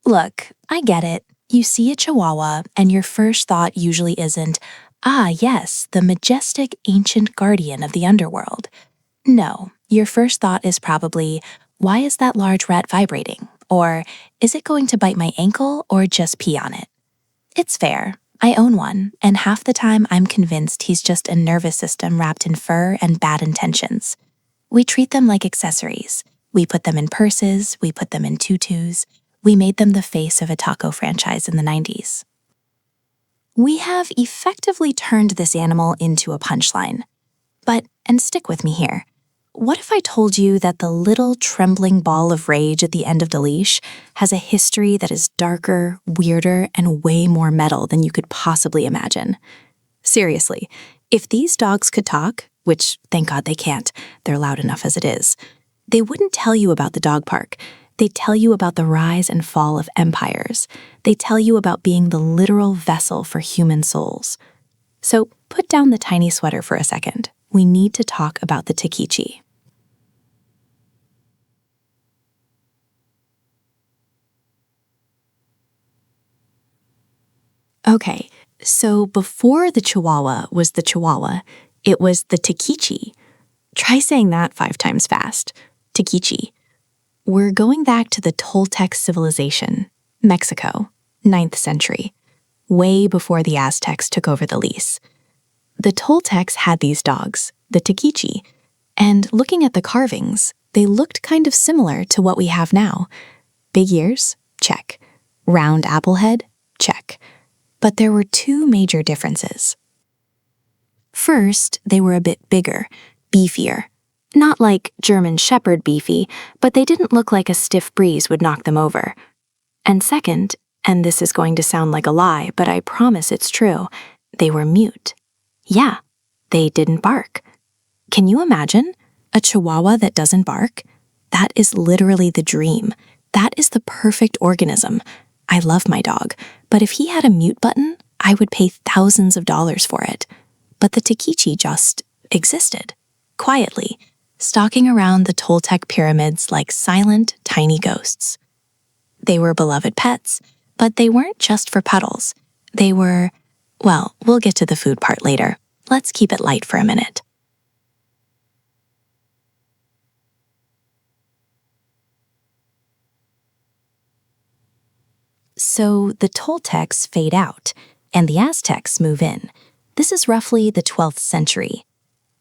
Look, I get it. You see a Chihuahua, and your first thought usually isn't, ah, yes, the majestic ancient guardian of the underworld. No, your first thought is probably, why is that large rat vibrating? Or, is it going to bite my ankle or just pee on it? It's fair. I own one, and half the time I'm convinced he's just a nervous system wrapped in fur and bad intentions. We treat them like accessories. We put them in purses, we put them in tutus. We made them the face of a taco franchise in the 90s. We have effectively turned this animal into a punchline. But, and stick with me here, what if I told you that the little trembling ball of rage at the end of the leash has a history that is darker, weirder, and way more metal than you could possibly imagine? Seriously, if these dogs could talk, which thank God they can't, they're loud enough as it is, they wouldn't tell you about the dog park. They tell you about the rise and fall of empires. They tell you about being the literal vessel for human souls. So put down the tiny sweater for a second. We need to talk about the Techichi. Okay, so before the Chihuahua was the Chihuahua, it was the Techichi. Try saying that 5 times fast. Techichi. We're going back to the Toltec civilization, Mexico, 9th century, way before the Aztecs took over the lease. The Toltecs had these dogs, the Techichi, and looking at the carvings, they looked kind of similar to what we have now. Big ears? Check. Round apple head? Check. But there were 2 major differences. First, they were a bit bigger, beefier. Not like German Shepherd beefy, but they didn't look like a stiff breeze would knock them over. And second, and this is going to sound like a lie, but I promise it's true, they were mute. Yeah, they didn't bark. Can you imagine? A Chihuahua that doesn't bark? That is literally the dream. That is the perfect organism. I love my dog, but if he had a mute button, I would pay thousands of dollars for it. But the Techichi just existed, quietly, stalking around the Toltec pyramids like silent, tiny ghosts. They were beloved pets, but they weren't just for puddles. They were, well, we'll get to the food part later. Let's keep it light for a minute. So the Toltecs fade out, and the Aztecs move in. This is roughly the 12th century.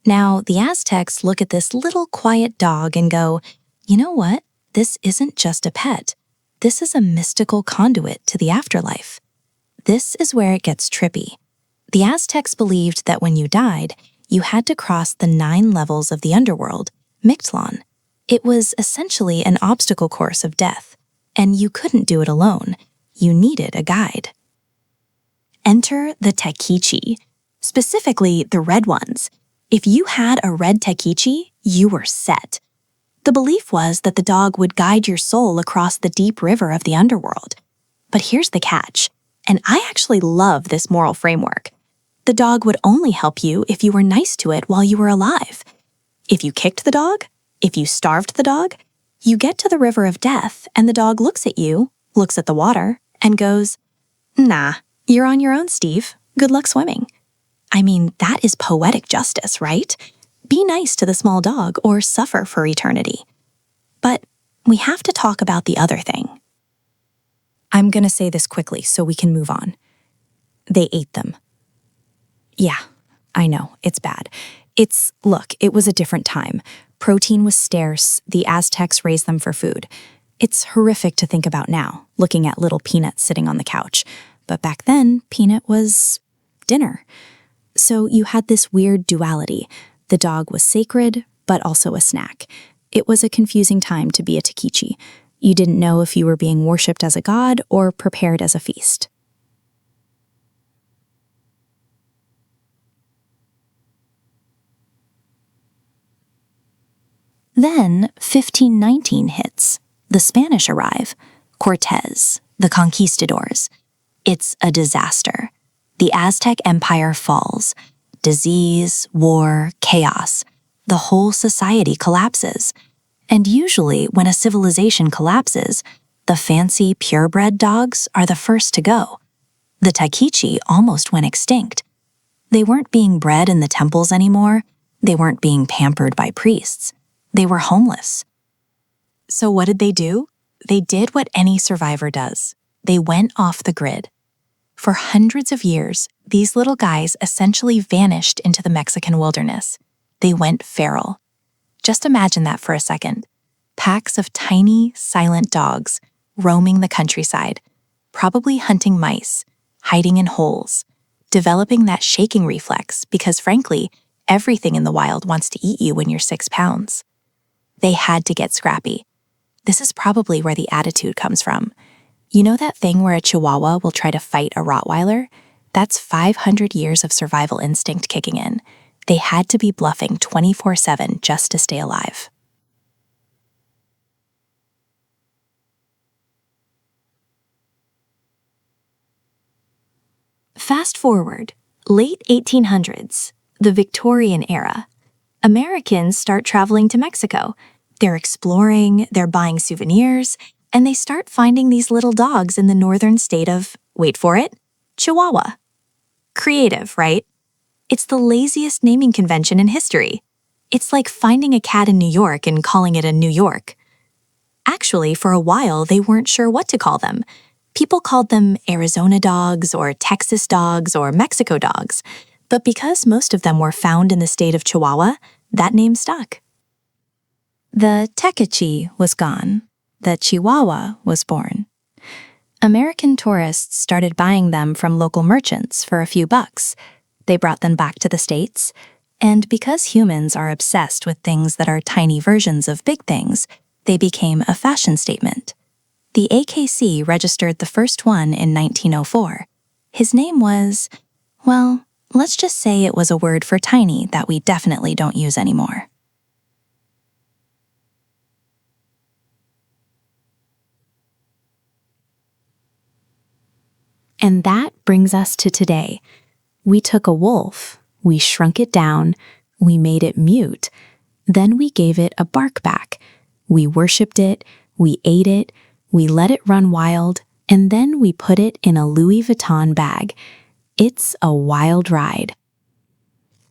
Now, the Aztecs look at this little quiet dog and go, you know what? This isn't just a pet. This is a mystical conduit to the afterlife. This is where it gets trippy. The Aztecs believed that when you died, you had to cross the 9 levels of the underworld, Mictlan. It was essentially an obstacle course of death, and you couldn't do it alone. You needed a guide. Enter the Techichi, specifically the red ones. If you had a red Techichi, you were set. The belief was that the dog would guide your soul across the deep river of the underworld. But here's the catch, and I actually love this moral framework. The dog would only help you if you were nice to it while you were alive. If you kicked the dog, if you starved the dog, you get to the river of death and the dog looks at you, looks at the water, and goes, nah, you're on your own, Steve. Good luck swimming. I mean, that is poetic justice, right? Be nice to the small dog or suffer for eternity. But we have to talk about the other thing. I'm gonna say this quickly so we can move on. They ate them. Yeah, I know, it's bad. Look, it was a different time. Protein was scarce, the Aztecs raised them for food. It's horrific to think about now, looking at little Peanut sitting on the couch. But back then, Peanut was dinner. So you had this weird duality. The dog was sacred, but also a snack. It was a confusing time to be a Techichi. You didn't know if you were being worshipped as a god or prepared as a feast. Then 1519 hits. The Spanish arrive. Cortez, the conquistadors. It's a disaster. The Aztec Empire falls. Disease, war, chaos. The whole society collapses. And usually, when a civilization collapses, The fancy purebred dogs are the first to go. The Techichi almost went extinct. They weren't being bred in the temples anymore. They weren't being pampered by priests. They were homeless. So what did they do? They did what any survivor does. They went off the grid. For hundreds of years, these little guys essentially vanished into the Mexican wilderness. They went feral. Just imagine that for a second. Packs of tiny, silent dogs roaming the countryside, probably hunting mice, hiding in holes, developing that shaking reflex because, frankly, everything in the wild wants to eat you when you're 6 pounds. They had to get scrappy. This is probably where the attitude comes from. You know that thing where a Chihuahua will try to fight a Rottweiler? That's 500 years of survival instinct kicking in. They had to be bluffing 24/7 just to stay alive. Fast forward, late 1800s, the Victorian era. Americans start traveling to Mexico. They're exploring, they're buying souvenirs, and they start finding these little dogs in the northern state of, wait for it, Chihuahua. Creative, right? It's the laziest naming convention in history. It's like finding a cat in New York and calling it a New York. Actually, for a while, they weren't sure what to call them. People called them Arizona dogs or Texas dogs or Mexico dogs. But because most of them were found in the state of Chihuahua, that name stuck. The Techichi was gone. The Chihuahua was born. American tourists started buying them from local merchants for a few bucks. They brought them back to the States. And because humans are obsessed with things that are tiny versions of big things, they became a fashion statement. The AKC registered the first one in 1904. His name was, well, let's just say it was a word for tiny that we definitely don't use anymore. And that brings us to today. We took a wolf, we shrunk it down, we made it mute, then we gave it a bark back. We worshipped it, we ate it, we let it run wild, and then we put it in a Louis Vuitton bag. It's a wild ride.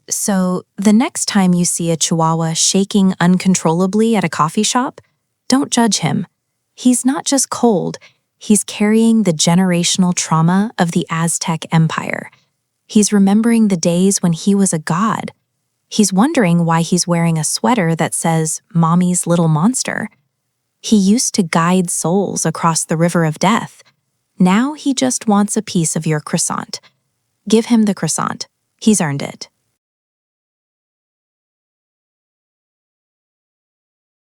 So, the next time you see a Chihuahua shaking uncontrollably at a coffee shop, don't judge him. He's not just cold, he's carrying the generational trauma of the Aztec Empire. He's remembering the days when he was a god. He's wondering why he's wearing a sweater that says, Mommy's Little Monster. He used to guide souls across the river of death. Now he just wants a piece of your croissant. Give him the croissant. He's earned it.